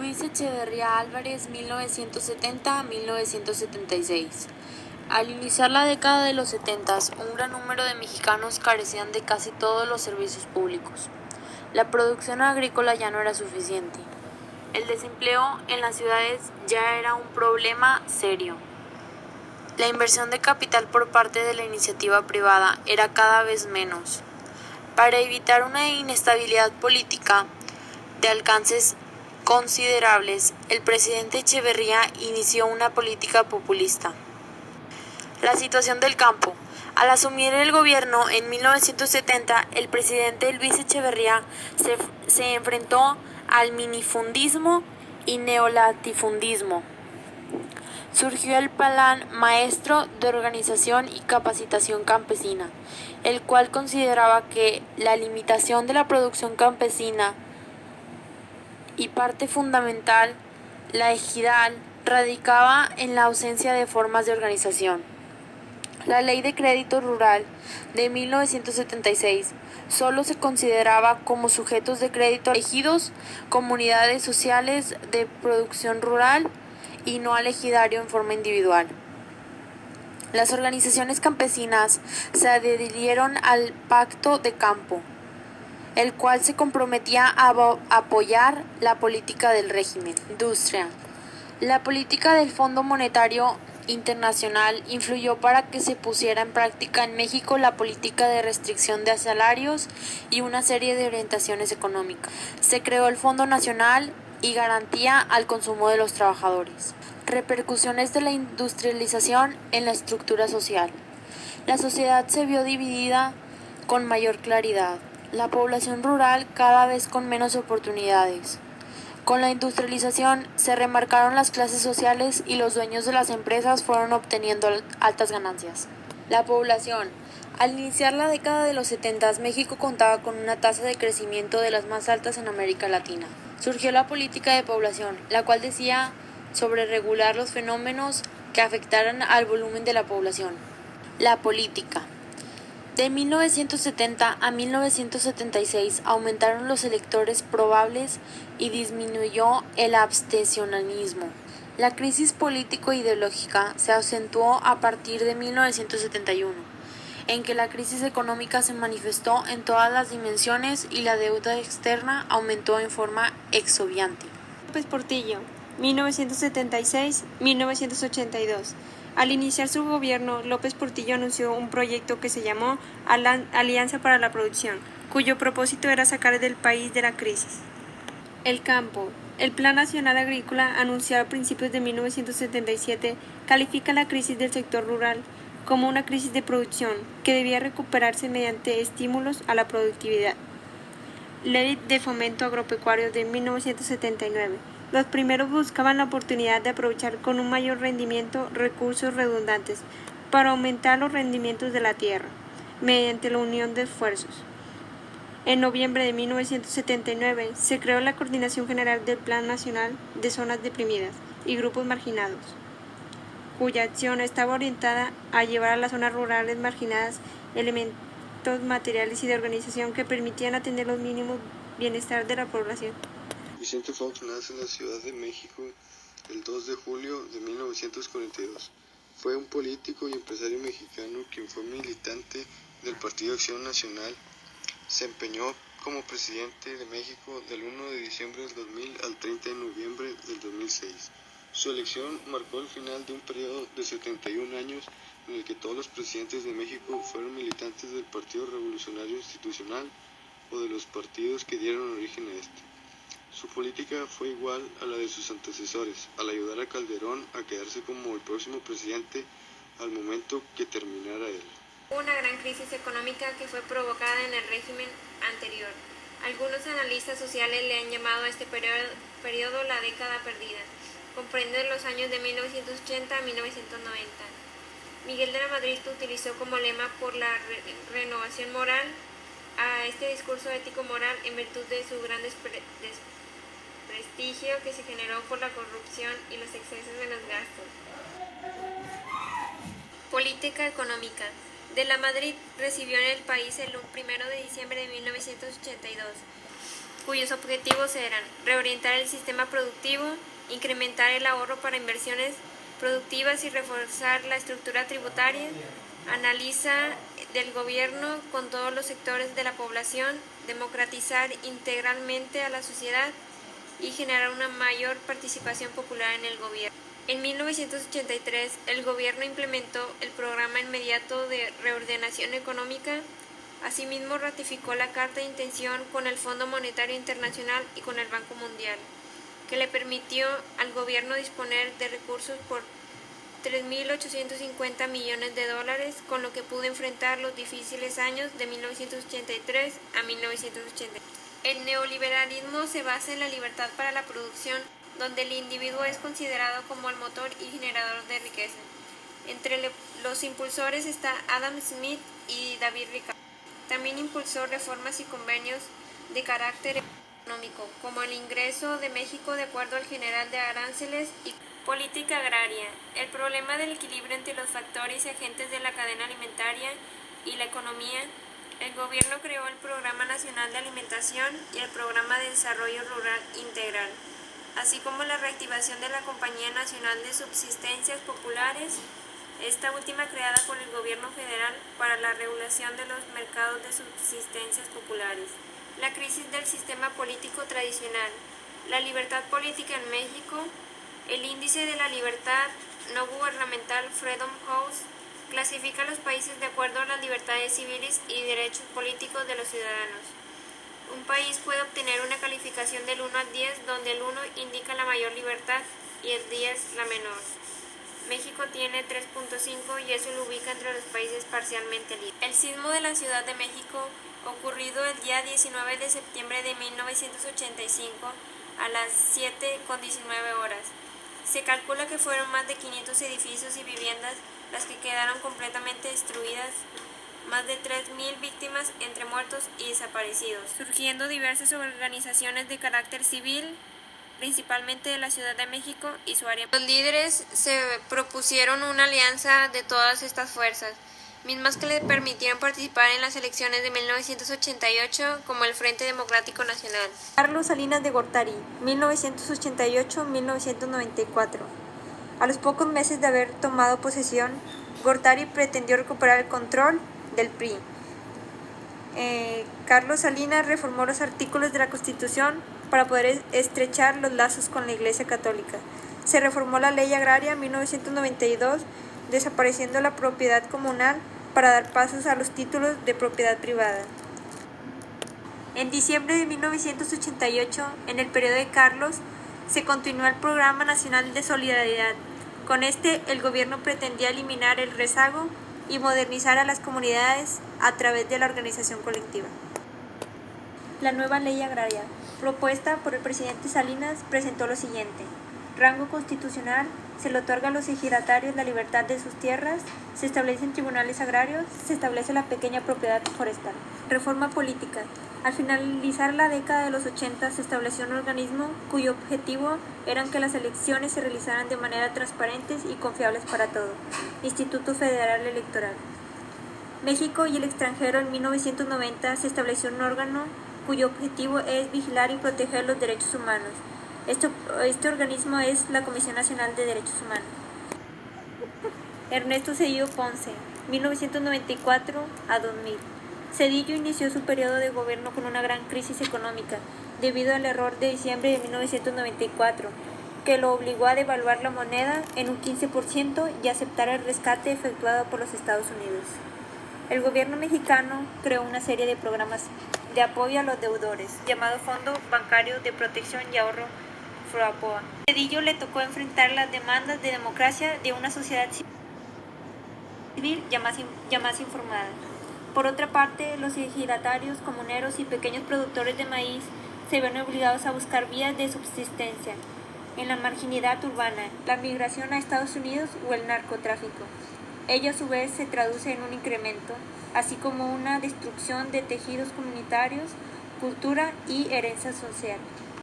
Luis Echeverría Álvarez, 1970-1976. Al iniciar la década de los 70, un gran número de mexicanos carecían de casi todos los servicios públicos. La producción agrícola ya no era suficiente. El desempleo en las ciudades ya era un problema serio. La inversión de capital por parte de la iniciativa privada era cada vez menos. Para evitar una inestabilidad política de alcances considerables, el presidente Echeverría inició una política populista. La situación del campo. Al asumir el gobierno en 1970, el presidente Luis Echeverría se enfrentó al minifundismo y neolatifundismo. Surgió el Plan Maestro de Organización y Capacitación Campesina, el cual consideraba que la limitación de la producción campesina y parte fundamental, la equidad, radicaba en la ausencia de formas de organización. La Ley de Crédito Rural de 1976 solo se consideraba como sujetos de crédito ejidos, comunidades sociales de producción rural y no al ejidario en forma individual. Las organizaciones campesinas se adhirieron al Pacto de Campo, el cual se comprometía a apoyar la política del régimen. Industria. La política del Fondo Monetario Internacional influyó para que se pusiera en práctica en México la política de restricción de salarios y una serie de orientaciones económicas. Se creó el Fondo Nacional y garantía al consumo de los trabajadores. Repercusiones de la industrialización en la estructura social. La sociedad se vio dividida con mayor claridad. La población rural cada vez con menos oportunidades. Con la industrialización se remarcaron las clases sociales y los dueños de las empresas fueron obteniendo altas ganancias. La población. Al iniciar la década de los 70, México contaba con una tasa de crecimiento de las más altas en América Latina. Surgió la política de población, la cual decía sobre regular los fenómenos que afectaran al volumen de la población. La política. De 1970 a 1976 aumentaron los electores probables y disminuyó el abstencionismo. La crisis político-ideológica se acentuó a partir de 1971, en que la crisis económica se manifestó en todas las dimensiones y la deuda externa aumentó en forma exorbiante. López Portillo, 1976-1982. Al iniciar su gobierno, López Portillo anunció un proyecto que se llamó Alianza para la Producción, cuyo propósito era sacar del país de la crisis. El campo. El Plan Nacional Agrícola, anunciado a principios de 1977, califica la crisis del sector rural como una crisis de producción que debía recuperarse mediante estímulos a la productividad. Ley de Fomento Agropecuario de 1979. Los primeros buscaban la oportunidad de aprovechar con un mayor rendimiento recursos redundantes para aumentar los rendimientos de la tierra, mediante la unión de esfuerzos. En noviembre de 1979 se creó la Coordinación General del Plan Nacional de Zonas Deprimidas y Grupos Marginados, cuya acción estaba orientada a llevar a las zonas rurales marginadas elementos materiales y de organización que permitían atender los mínimos bienestar de la población. Vicente Fox nace en la Ciudad de México el 2 de julio de 1942. Fue un político y empresario mexicano quien fue militante del Partido Acción Nacional. Se empeñó como presidente de México del 1 de diciembre del 2000 al 30 de noviembre del 2006. Su elección marcó el final de un periodo de 71 años en el que todos los presidentes de México fueron militantes del Partido Revolucionario Institucional o de los partidos que dieron origen a este. Su política fue igual a la de sus antecesores, al ayudar a Calderón a quedarse como el próximo presidente al momento que terminara él. Hubo una gran crisis económica que fue provocada en el régimen anterior. Algunos analistas sociales le han llamado a este periodo la década perdida. Comprende los años de 1980 a 1990. Miguel de la Madrid utilizó como lema por la renovación moral a este discurso ético-moral en virtud de su gran desprestigio que se generó por la corrupción y los excesos en los gastos. Política económica. De la Madrid recibió en el país el 1 de diciembre de 1982 cuyos objetivos eran reorientar el sistema productivo, incrementar el ahorro para inversiones productivas y reforzar la estructura tributaria, analiza del gobierno con todos los sectores de la población, democratizar integralmente a la sociedad y generar una mayor participación popular en el gobierno. En 1983, el gobierno implementó el Programa Inmediato de Reordenación Económica. Asimismo, ratificó la Carta de Intención con el Fondo Monetario Internacional y con el Banco Mundial, que le permitió al gobierno disponer de recursos por 3.850 millones de dólares, con lo que pudo enfrentar los difíciles años de 1983 a 1980. El neoliberalismo se basa en la libertad para la producción, donde el individuo es considerado como el motor y generador de riqueza. Entre los impulsores está Adam Smith y David Ricardo. También impulsó reformas y convenios de carácter económico, como el ingreso de México de acuerdo al general de aranceles y política agraria. El problema del equilibrio entre los factores y agentes de la cadena alimentaria y la economía. El gobierno creó el Programa Nacional de Alimentación y el Programa de Desarrollo Rural Integral, así como la reactivación de la Compañía Nacional de Subsistencias Populares, esta última creada por el gobierno federal para la regulación de los mercados de subsistencias populares. La crisis del sistema político tradicional, la libertad política en México. El índice de la libertad no gubernamental Freedom House clasifica a los países de acuerdo a las libertades civiles y derechos políticos de los ciudadanos. Un país puede obtener una calificación del 1 al 10, donde el 1 indica la mayor libertad y el 10 la menor. México tiene 3.5 y eso lo ubica entre los países parcialmente libres. El sismo de la Ciudad de México, ocurrido el día 19 de septiembre de 1985 a las 7:19 horas. Se calcula que fueron más de 500 edificios y viviendas las que quedaron completamente destruidas, más de 3.000 víctimas entre muertos y desaparecidos, surgiendo diversas organizaciones de carácter civil, principalmente de la Ciudad de México y su área. Los líderes se propusieron una alianza de todas estas fuerzas, mismas que le permitieron participar en las elecciones de 1988 como el Frente Democrático Nacional. Carlos Salinas de Gortari, 1988-1994. A los pocos meses de haber tomado posesión, Gortari pretendió recuperar el control del PRI. Carlos Salinas reformó los artículos de la Constitución para poder estrechar los lazos con la Iglesia Católica. Se reformó la Ley Agraria 1992, desapareciendo la propiedad comunal para dar pasos a los títulos de propiedad privada. En diciembre de 1988, en el periodo de Carlos, se continuó el Programa Nacional de Solidaridad. Con este, el gobierno pretendía eliminar el rezago y modernizar a las comunidades a través de la organización colectiva. La nueva ley agraria, propuesta por el presidente Salinas, presentó lo siguiente: rango constitucional, se le otorga a los ejidatarios la libertad de sus tierras, se establecen tribunales agrarios, se establece la pequeña propiedad forestal. Reforma política. Al finalizar la década de los 80 se estableció un organismo cuyo objetivo era que las elecciones se realizaran de manera transparentes y confiables para todos. Instituto Federal Electoral. México y el extranjero. En 1990 se estableció un órgano cuyo objetivo es vigilar y proteger los derechos humanos. Este organismo es la Comisión Nacional de Derechos Humanos. Ernesto Zedillo Ponce, 1994 a 2000. Zedillo inició su periodo de gobierno con una gran crisis económica, debido al error de diciembre de 1994, que lo obligó a devaluar la moneda en un 15% y aceptar el rescate efectuado por los Estados Unidos. El gobierno mexicano creó una serie de programas de apoyo a los deudores, llamado Fondo Bancario de Protección y Ahorro FOBAPROA. A Zedillo le tocó enfrentar las demandas de democracia de una sociedad civil ya más informada. Por otra parte, los ejidatarios, comuneros y pequeños productores de maíz se ven obligados a buscar vías de subsistencia en la marginalidad urbana, la migración a Estados Unidos o el narcotráfico. Ello a su vez se traduce en un incremento, así como una destrucción de tejidos comunitarios, cultura y herencia social.